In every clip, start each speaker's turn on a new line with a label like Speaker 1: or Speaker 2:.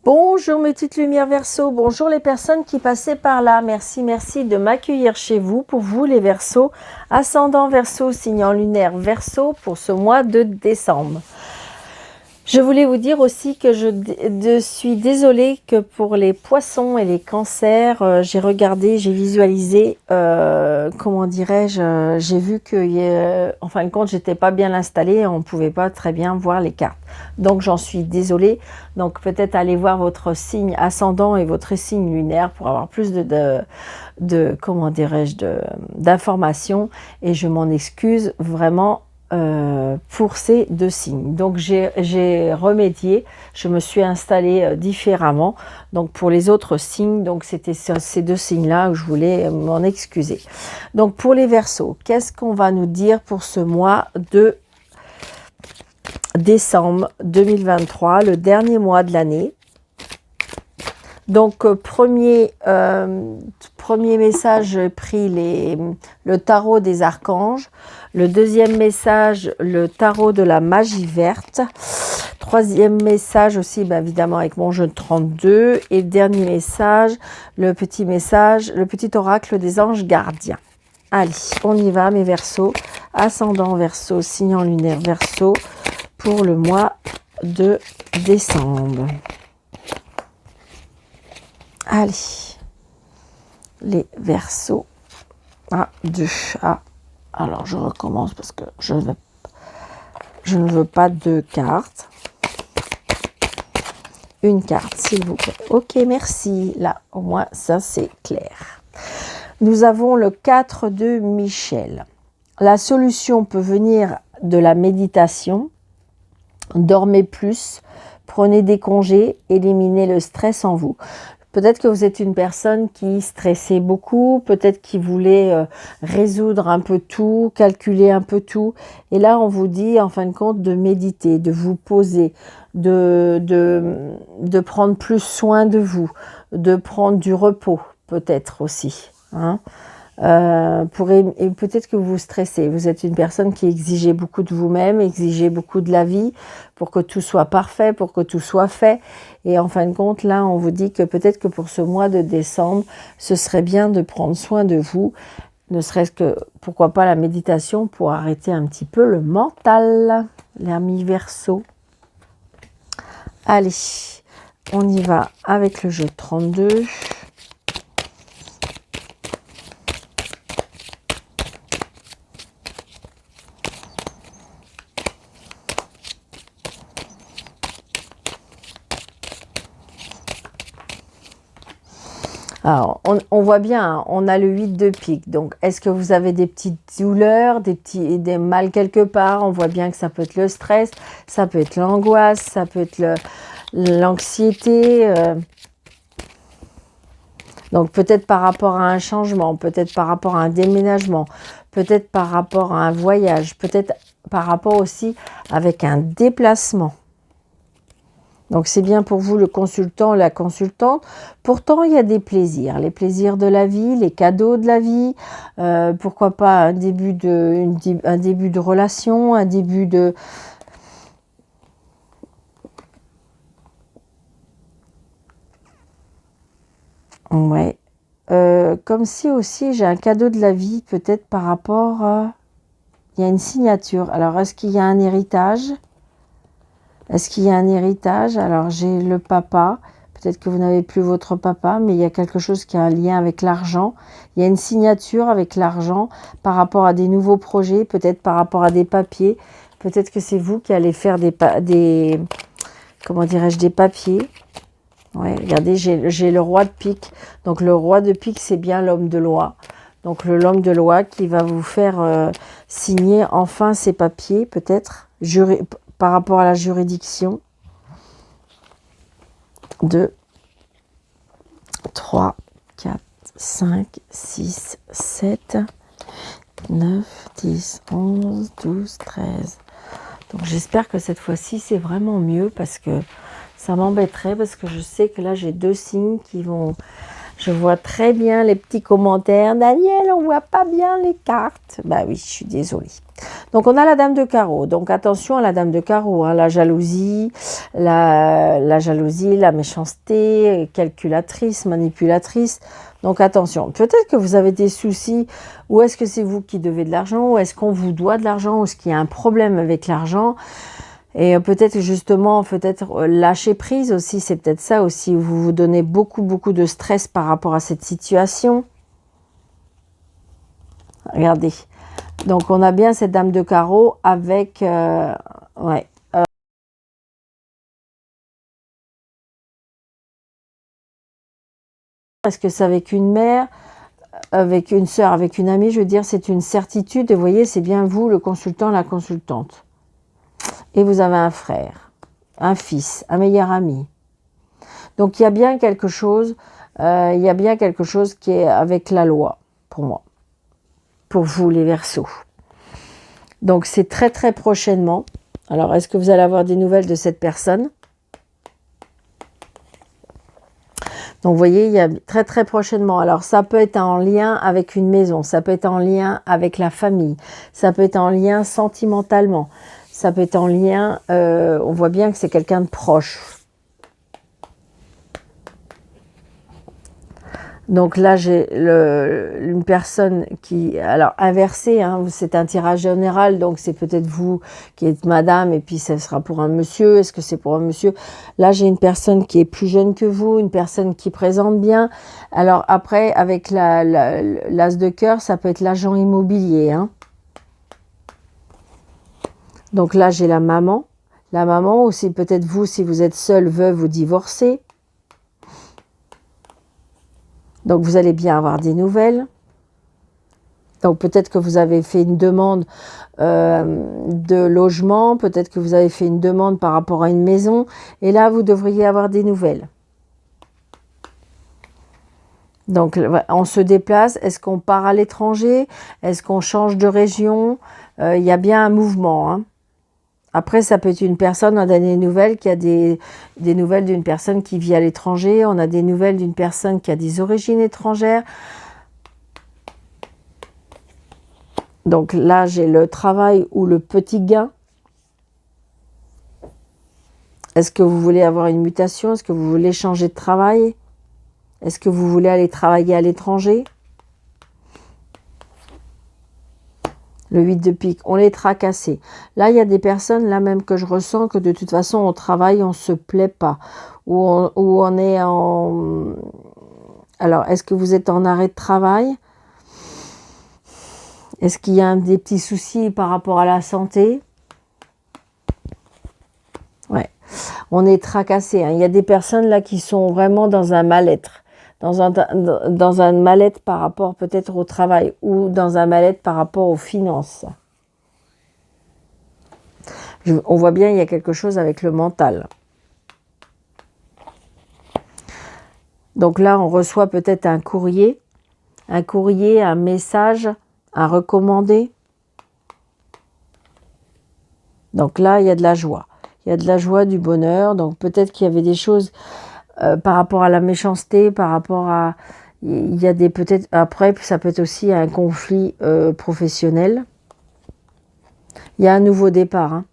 Speaker 1: Bonjour mes petites lumières Verseau, bonjour les personnes qui passaient par là. Merci de m'accueillir chez vous. Pour vous les Verseaux, ascendant Verseau, signe lunaire Verseau pour ce mois de décembre. Je voulais vous dire aussi que je suis désolée que pour les poissons et les cancers, j'ai regardé, j'ai visualisé, comment dirais-je, j'ai vu que, en fin de compte, j'étais pas bien installée et on ne pouvait pas très bien voir les cartes. Donc j'en suis désolée. Donc peut-être allez voir votre signe ascendant et votre signe lunaire pour avoir plus comment dirais-je, d'informations. Et je m'en excuse vraiment. Pour ces deux signes. Donc j'ai remédié, je me suis installée différemment. Donc pour les autres signes, donc c'était ces deux signes-là où je voulais m'en excuser. Donc pour les Verseaux, qu'est-ce qu'on va nous dire pour ce mois de décembre 2023, le dernier mois de l'année? Donc premier message, j'ai pris le tarot des archanges. Le deuxième message, le tarot de la magie verte. Troisième message aussi, évidemment avec mon jeu de 32. Et le dernier message, le petit oracle des anges gardiens. Allez, on y va mes Verseaux. Ascendant Verseau, signe lunaire Verseau pour le mois de décembre. Allez, les Verseaux. Alors, je recommence parce que je ne veux pas deux cartes. Une carte, s'il vous plaît. Ok, merci. Là, au moins, ça, c'est clair. Nous avons le 4 de Michel. La solution peut venir de la méditation. Dormez plus, prenez des congés, éliminez le stress en vous. Peut-être que vous êtes une personne qui stressait beaucoup, peut-être qui voulait résoudre un peu tout, calculer un peu tout. Et là, on vous dit, en fin de compte, de méditer, de vous poser, de prendre plus soin de vous, de prendre du repos, peut-être aussi. Hein. Et peut-être que vous stressez. Vous êtes une personne qui exigez beaucoup de vous-même, exigez beaucoup de la vie pour que tout soit parfait, pour que tout soit fait. Et en fin de compte, là, on vous dit que peut-être que pour ce mois de décembre, ce serait bien de prendre soin de vous, ne serait-ce que, pourquoi pas, la méditation pour arrêter un petit peu le mental, l'ami Verseau. Allez, on y va avec le jeu 32. Alors, on voit bien, hein, on a le 8 de pique. Donc, est-ce que vous avez des petites douleurs, des mal quelque part? On voit bien que ça peut être le stress, ça peut être l'angoisse, ça peut être l'anxiété. Donc, peut-être par rapport à un changement, peut-être par rapport à un déménagement, peut-être par rapport à un voyage, peut-être par rapport aussi avec un déplacement. Donc, c'est bien pour vous le consultant, la consultante. Pourtant, il y a des plaisirs. Les plaisirs de la vie, les cadeaux de la vie. Pourquoi pas un début de relation, un début de... Ouais. Comme si aussi j'ai un cadeau de la vie, peut-être par rapport à... Il y a une signature. Alors, est-ce qu'il y a un héritage ? Est-ce qu'il y a un héritage? Alors, j'ai le papa. Peut-être que vous n'avez plus votre papa, mais il y a quelque chose qui a un lien avec l'argent. Il y a une signature avec l'argent par rapport à des nouveaux projets, peut-être par rapport à des papiers. Peut-être que c'est vous qui allez faire comment dirais-je, des papiers. Ouais, regardez, j'ai le roi de pique. Donc, le roi de pique, c'est bien l'homme de loi. Donc, l'homme de loi qui va vous faire signer enfin ces papiers, peut-être, par rapport à la juridiction. 2, 3, 4, 5, 6, 7, 9, 10, 11, 12, 13. Donc j'espère que cette fois-ci c'est vraiment mieux parce que ça m'embêterait parce que je sais que là j'ai deux signes qui vont... Je vois très bien les petits commentaires. Daniel, on voit pas bien les cartes. Bah oui, je suis désolée. Donc, on a la dame de carreau. Donc, attention à la dame de carreau. Hein, la jalousie, la méchanceté, calculatrice, manipulatrice. Donc, attention. Peut-être que vous avez des soucis. Ou est-ce que c'est vous qui devez de l'argent? Ou est-ce qu'on vous doit de l'argent? Ou est-ce qu'il y a un problème avec l'argent? Et peut-être justement, peut-être lâcher prise aussi. C'est peut-être ça aussi. Vous vous donnez beaucoup, beaucoup de stress par rapport à cette situation. Regardez. Donc, on a bien cette dame de carreau avec... ouais. Est-ce que c'est avec une mère, avec une sœur, avec une amie? Je veux dire, c'est une certitude. Et vous voyez, c'est bien vous, le consultant, la consultante. Et vous avez un frère, un fils, un meilleur ami. Donc, il y a bien quelque chose, il y a bien quelque chose qui est avec la loi, pour moi. Pour vous, les Verseaux. Donc, c'est très, très prochainement. Alors, est-ce que vous allez avoir des nouvelles de cette personne? Donc, vous voyez, il y a très, très prochainement. Alors, ça peut être en lien avec une maison. Ça peut être en lien avec la famille. Ça peut être en lien sentimentalement. Ça peut être en lien... on voit bien que c'est quelqu'un de proche. Donc là, j'ai une personne qui... Alors, inversée, hein, c'est un tirage général, donc c'est peut-être vous qui êtes madame, et puis ça sera pour un monsieur. Est-ce que c'est pour un monsieur? Là, j'ai une personne qui est plus jeune que vous, une personne qui présente bien. Alors après, avec l'as de cœur, ça peut être l'agent immobilier. Hein. Donc là, j'ai la maman. La maman, ou c'est peut-être vous, si vous êtes seul, veuve ou divorcé. Donc, vous allez bien avoir des nouvelles. Donc, peut-être que vous avez fait une demande de logement. Peut-être que vous avez fait une demande par rapport à une maison. Et là, vous devriez avoir des nouvelles. Donc, on se déplace. Est-ce qu'on part à l'étranger? Est-ce qu'on change de région? Il y a bien un mouvement. Hein. Après, ça peut être une personne, on a des nouvelles qui a des nouvelles d'une personne qui vit à l'étranger. On a des nouvelles d'une personne qui a des origines étrangères. Donc là, j'ai le travail ou le petit gain. Est-ce que vous voulez avoir une mutation? Est-ce que vous voulez changer de travail? Est-ce que vous voulez aller travailler à l'étranger? Le 8 de pique, on les tracassé. Là, il y a des personnes, là même que je ressens que de toute façon, au travail, on ne se plaît pas. Ou on est en... Alors, est-ce que vous êtes en arrêt de travail? Est-ce qu'il y a des petits soucis par rapport à la santé? Ouais, on est tracassé. Hein. Il y a des personnes là qui sont vraiment dans un mal-être. Dans un mal-être par rapport peut-être au travail ou dans un mal-être par rapport aux finances. On voit bien il y a quelque chose avec le mental. Donc là, on reçoit peut-être un courrier, un message, un recommandé. Donc là, il y a de la joie. Il y a de la joie, du bonheur. Donc peut-être qu'il y avait des choses... par rapport à la méchanceté, par rapport à... Il y a des peut-être... Après, ça peut être aussi un conflit professionnel. Il y a un nouveau départ. Hein.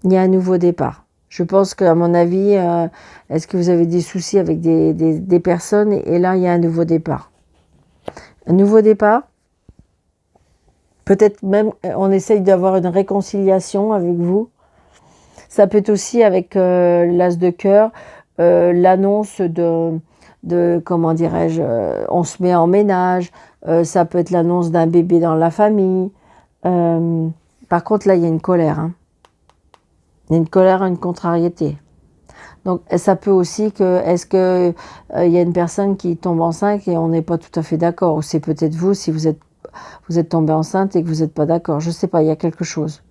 Speaker 1: Il y a un nouveau départ. Je pense qu'à mon avis, est-ce que vous avez des soucis avec des personnes? Et là, il y a un nouveau départ. Un nouveau départ. Peut-être même, on essaye d'avoir une réconciliation avec vous. Ça peut être aussi avec l'as de cœur, l'annonce de comment dirais-je, on se met en ménage, ça peut être l'annonce d'un bébé dans la famille. Par contre, là, il y a une colère. Hein. Il y a une colère, une contrariété. Donc, ça peut aussi que, est-ce que il y a une personne qui tombe enceinte et on n'est pas tout à fait d'accord, ou c'est peut-être vous, si vous êtes tombé enceinte et que vous n'êtes pas d'accord. Je ne sais pas, il y a quelque chose.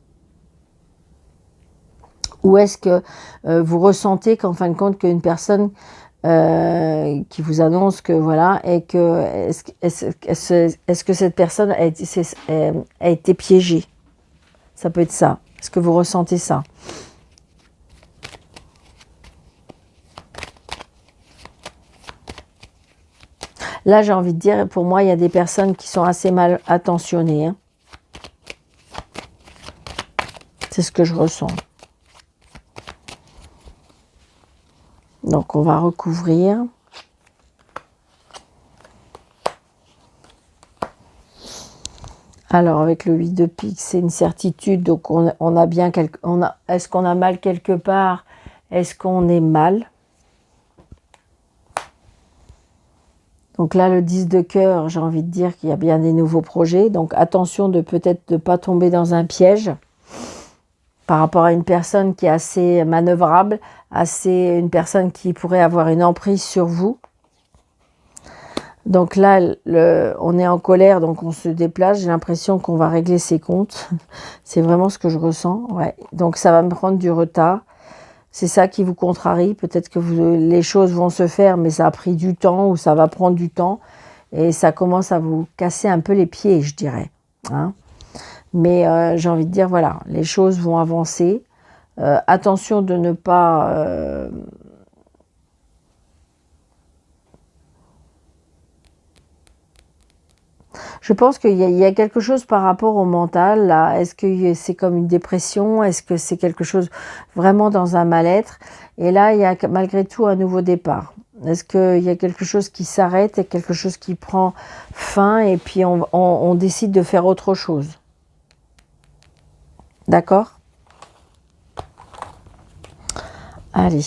Speaker 1: Ou est-ce que vous ressentez qu'en fin de compte, qu'une personne qui vous annonce que voilà, et que est-ce que cette personne a été piégée? Ça peut être ça. Est-ce que vous ressentez ça? Là, j'ai envie de dire, pour moi, il y a des personnes qui sont assez mal attentionnées. Hein. C'est ce que je ressens. Donc, on va recouvrir. Alors, avec le 8 de pique, c'est une certitude. Donc, on a bien est-ce qu'on a mal quelque part? Est-ce qu'on est mal? Donc là, le 10 de cœur, j'ai envie de dire qu'il y a bien des nouveaux projets. Donc, attention de peut-être ne pas tomber dans un piège par rapport à une personne qui est assez manœuvrable, une personne qui pourrait avoir une emprise sur vous. Donc là, on est en colère, donc on se déplace. J'ai l'impression qu'on va régler ses comptes. C'est vraiment ce que je ressens. Ouais. Donc ça va me prendre du retard. C'est ça qui vous contrarie. Peut-être que les choses vont se faire, mais ça a pris du temps ou ça va prendre du temps. Et ça commence à vous casser un peu les pieds, je dirais. Hein. Mais j'ai envie de dire, voilà, les choses vont avancer. Attention de ne pas... Je pense qu'il y a quelque chose par rapport au mental, là. Est-ce que c'est comme une dépression? Est-ce que c'est quelque chose vraiment dans un mal-être? Et là, il y a malgré tout un nouveau départ. Est-ce qu'il y a quelque chose qui s'arrête et quelque chose qui prend fin et puis on décide de faire autre chose? D'accord? Allez.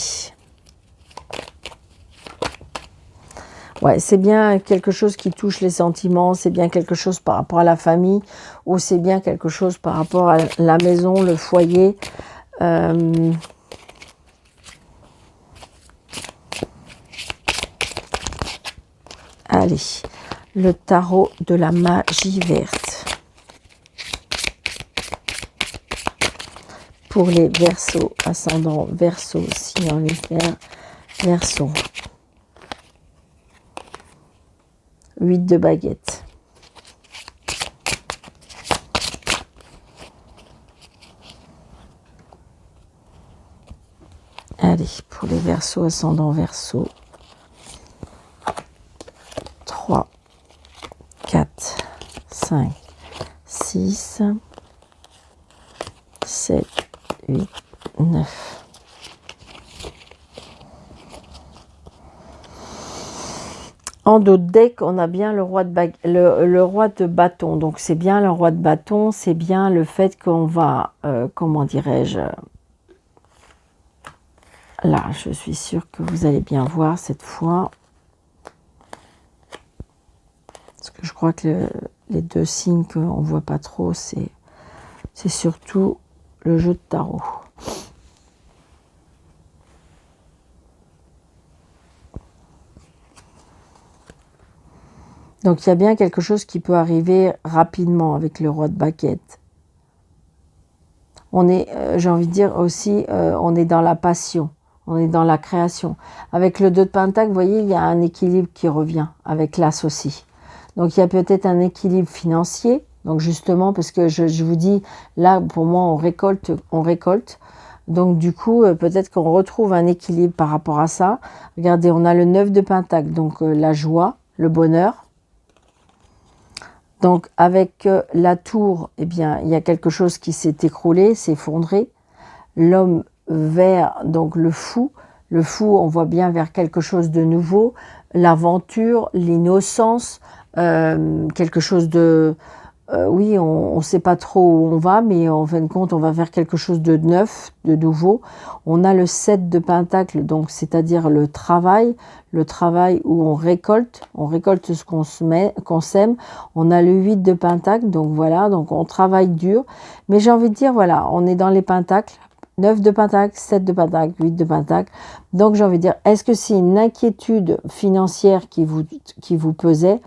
Speaker 1: Ouais, c'est bien quelque chose qui touche les sentiments, c'est bien quelque chose par rapport à la famille, ou c'est bien quelque chose par rapport à la maison, le foyer. Allez, le tarot de la magie verte. Pour les Verseaux, ascendant Verseau, signe en hiver, Verseau. 8 de baguette. Allez, pour les Verseaux, ascendant Verseau. 3, 4, 5, 6, 7, 8, 9. En dos de deck, on a bien le roi de bâton. Donc, c'est bien le roi de bâton. C'est bien le fait qu'on va, comment dirais-je, là, je suis sûre que vous allez bien voir cette fois. Parce que je crois que les deux signes qu'on ne voit pas trop, c'est surtout le jeu de tarot. Donc, il y a bien quelque chose qui peut arriver rapidement avec le roi de baguette. On est, j'ai envie de dire aussi, on est dans la passion, on est dans la création. Avec le 2 de Pentacle, vous voyez, il y a un équilibre qui revient avec l'As aussi. Donc, il y a peut-être un équilibre financier. Donc, justement, parce que je vous dis, là, pour moi, on récolte. Donc, du coup, peut-être qu'on retrouve un équilibre par rapport à ça. Regardez, on a le 9 de Pentacle, donc la joie, le bonheur. Donc, avec la tour, eh bien, il y a quelque chose qui s'est écroulé, s'est effondré. L'homme vert, donc le fou, on voit bien vers quelque chose de nouveau. L'aventure, l'innocence, quelque chose de... oui, on ne sait pas trop où on va, mais en fin de compte, on va vers quelque chose de neuf, de nouveau. On a le 7 de Pentacle, donc c'est-à-dire le travail où on récolte ce qu'on sème. On a le 8 de Pentacle, donc voilà, donc on travaille dur. Mais j'ai envie de dire, voilà, on est dans les Pentacles, 9 de Pentacle, 7 de Pentacle, 8 de Pentacle. Donc j'ai envie de dire, est-ce que c'est une inquiétude financière qui vous pesait?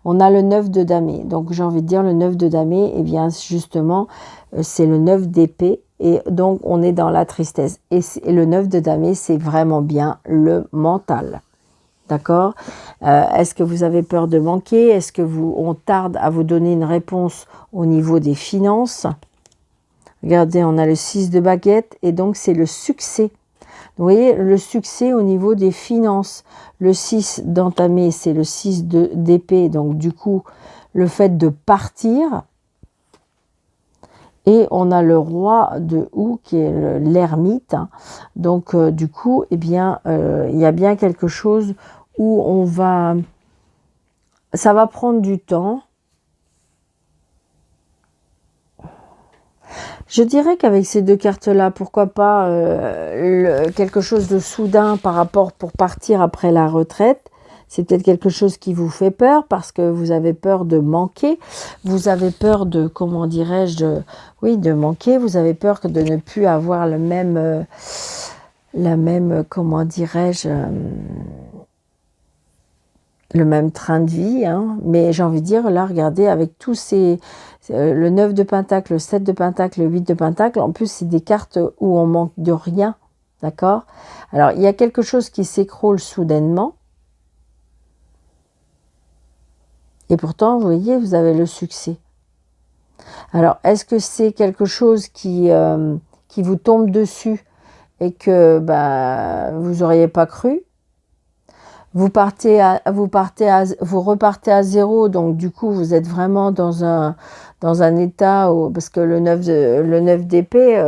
Speaker 1: On a le 9 de Damé. Donc j'ai envie de dire, le 9 de Damé, eh bien justement, c'est le 9 d'épée. Et donc on est dans la tristesse. Et le 9 de Damé, c'est vraiment bien le mental. D'accord? Est-ce que vous avez peur de manquer? Est-ce que on tarde à vous donner une réponse au niveau des finances? Regardez, on a le 6 de baguette et donc c'est le succès. Vous voyez, le succès au niveau des finances. Le 6 d'entamer, c'est le 6 d'épée. Donc du coup, le fait de partir. Et on a le roi de houx qui est l'ermite. Donc, du coup, eh bien, il y a bien quelque chose où ça va prendre du temps. Je dirais qu'avec ces deux cartes-là, pourquoi pas quelque chose de soudain par rapport pour partir après la retraite. C'est peut-être quelque chose qui vous fait peur parce que vous avez peur de manquer. Vous avez peur de, comment dirais-je, de manquer. Vous avez peur de ne plus avoir comment dirais-je, le même train de vie. Hein. Mais j'ai envie de dire, là, regardez, avec tous ces... le 9 de Pentacle, le 7 de Pentacle, le 8 de Pentacle, en plus, c'est des cartes où on manque de rien. D'accord? Alors, il y a quelque chose qui s'écroule soudainement. Et pourtant, vous voyez, vous avez le succès. Alors, est-ce que c'est quelque chose qui vous tombe dessus et que vous n'auriez pas cru? Vous repartez à zéro, donc du coup, vous êtes vraiment dans un état où, parce que le 9 d'épée,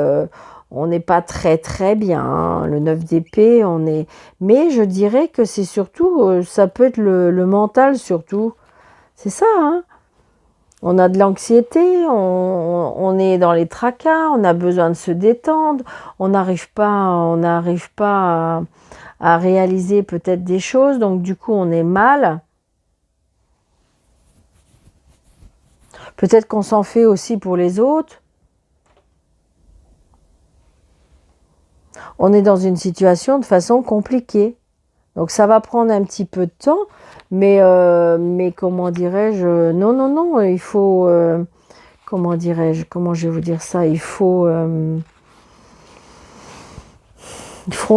Speaker 1: on n'est pas très très bien. Hein. Le 9 d'épée, mais je dirais que c'est surtout, ça peut être le mental surtout. C'est ça, hein. On a de l'anxiété, on est dans les tracas, on a besoin de se détendre, on n'arrive pas à réaliser peut-être des choses, donc du coup on est mal. Peut-être qu'on s'en fait aussi pour les autres. On est dans une situation de façon compliquée. Donc ça va prendre un petit peu de temps, mais comment dirais-je, non, il faut, comment dirais-je, comment je vais vous dire ça, il faut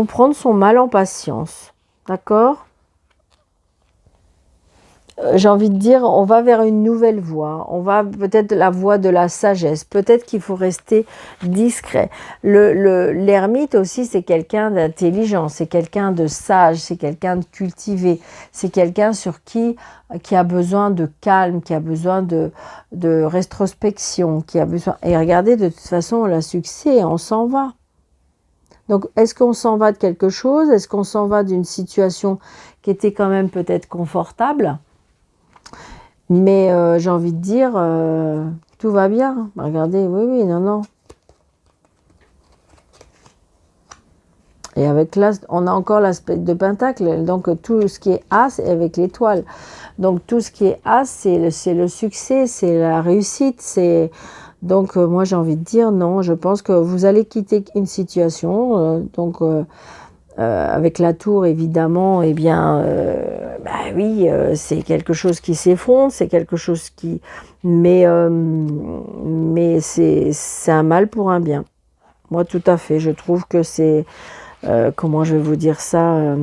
Speaker 1: prendre son mal en patience, d'accord? J'ai envie de dire, on va vers une nouvelle voie, on va peut-être la voie de la sagesse, peut-être qu'il faut rester discret. L'ermite aussi, c'est quelqu'un d'intelligent, c'est quelqu'un de sage, c'est quelqu'un de cultivé, c'est quelqu'un qui a besoin de calme, qui a besoin de rétrospection, qui a besoin... Et regardez, de toute façon, on a succès, on s'en va. Donc, est-ce qu'on s'en va de quelque chose? Est-ce qu'on s'en va d'une situation qui était quand même peut-être confortable? Mais j'ai envie de dire, tout va bien. Regardez, oui, non. Et avec l'as, on a encore l'aspect de Pentacle. Donc tout ce qui est As est avec l'étoile. Donc tout ce qui est As, c'est le succès, c'est la réussite. Donc moi j'ai envie de dire non. Je pense que vous allez quitter une situation. Avec la tour, évidemment, eh bien, oui, c'est quelque chose qui s'effondre, c'est quelque chose qui... Mais c'est un mal pour un bien. Moi, tout à fait. Je trouve que c'est... comment je vais vous dire ça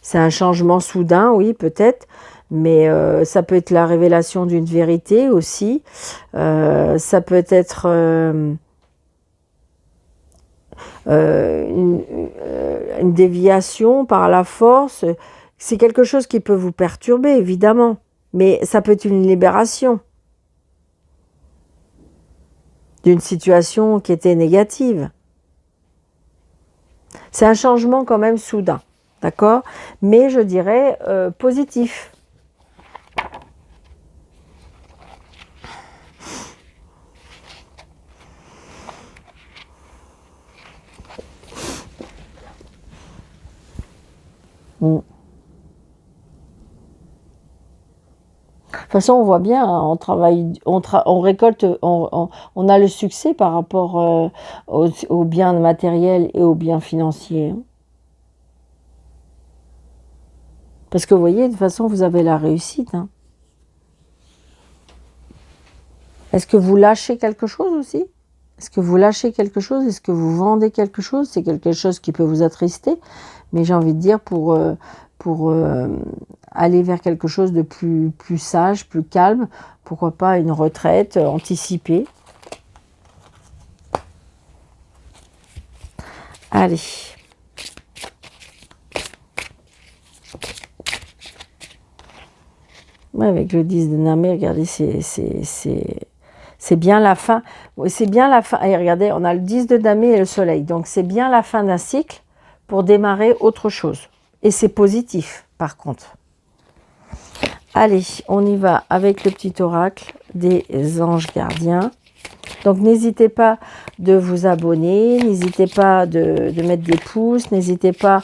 Speaker 1: c'est un changement soudain, oui, peut-être. Mais ça peut être la révélation d'une vérité aussi. Ça peut être... une déviation par la force, c'est quelque chose qui peut vous perturber, évidemment, mais ça peut être une libération d'une situation qui était négative. C'est un changement quand même soudain, d'accord? Mais je dirais positif. De toute façon, on voit bien, hein, on travaille, on récolte, on a le succès par rapport aux biens matériels et aux biens financiers. Hein. Parce que vous voyez, de toute façon, vous avez la réussite. Hein. Est-ce que vous lâchez quelque chose aussi? Est-ce que vous lâchez quelque chose? Est-ce que vous vendez quelque chose? C'est quelque chose qui peut vous attrister. Mais j'ai envie de dire, pour aller vers quelque chose de plus sage, plus calme, pourquoi pas une retraite anticipée. Allez. Ouais, avec le 10 de Namé, regardez, c'est C'est bien la fin. C'est bien la fin. Et regardez, on a le 10 de damier et le soleil. Donc, c'est bien la fin d'un cycle pour démarrer autre chose. Et c'est positif, par contre. Allez, on y va avec le petit oracle des anges gardiens. Donc, n'hésitez pas de vous abonner, n'hésitez pas de mettre des pouces, n'hésitez pas,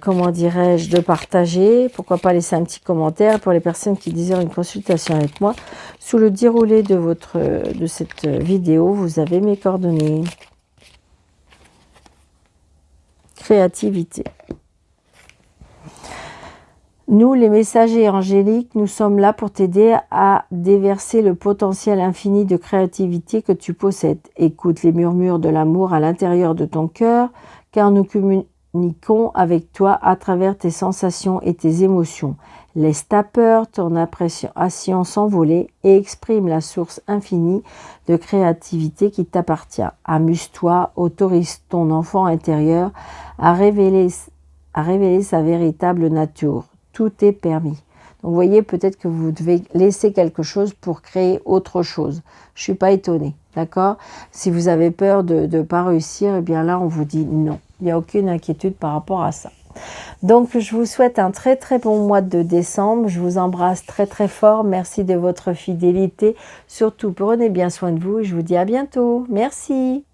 Speaker 1: comment dirais-je, de partager. Pourquoi pas laisser un petit commentaire pour les personnes qui désirent une consultation avec moi. Sous le déroulé de cette vidéo, vous avez mes coordonnées. Créativité. Nous, les messagers angéliques, nous sommes là pour t'aider à déverser le potentiel infini de créativité que tu possèdes. Écoute les murmures de l'amour à l'intérieur de ton cœur, car nous communiquons avec toi à travers tes sensations et tes émotions. Laisse ta peur, ton appréciation s'envoler et exprime la source infinie de créativité qui t'appartient. Amuse-toi, autorise ton enfant intérieur à révéler sa véritable nature. Tout est permis. Donc, vous voyez, peut-être que vous devez laisser quelque chose pour créer autre chose. Je ne suis pas étonnée, d'accord? Si vous avez peur de ne pas réussir, eh bien là, on vous dit non. Il n'y a aucune inquiétude par rapport à ça. Donc, je vous souhaite un très, très bon mois de décembre. Je vous embrasse très, très fort. Merci de votre fidélité. Surtout, prenez bien soin de vous. Je vous dis à bientôt. Merci.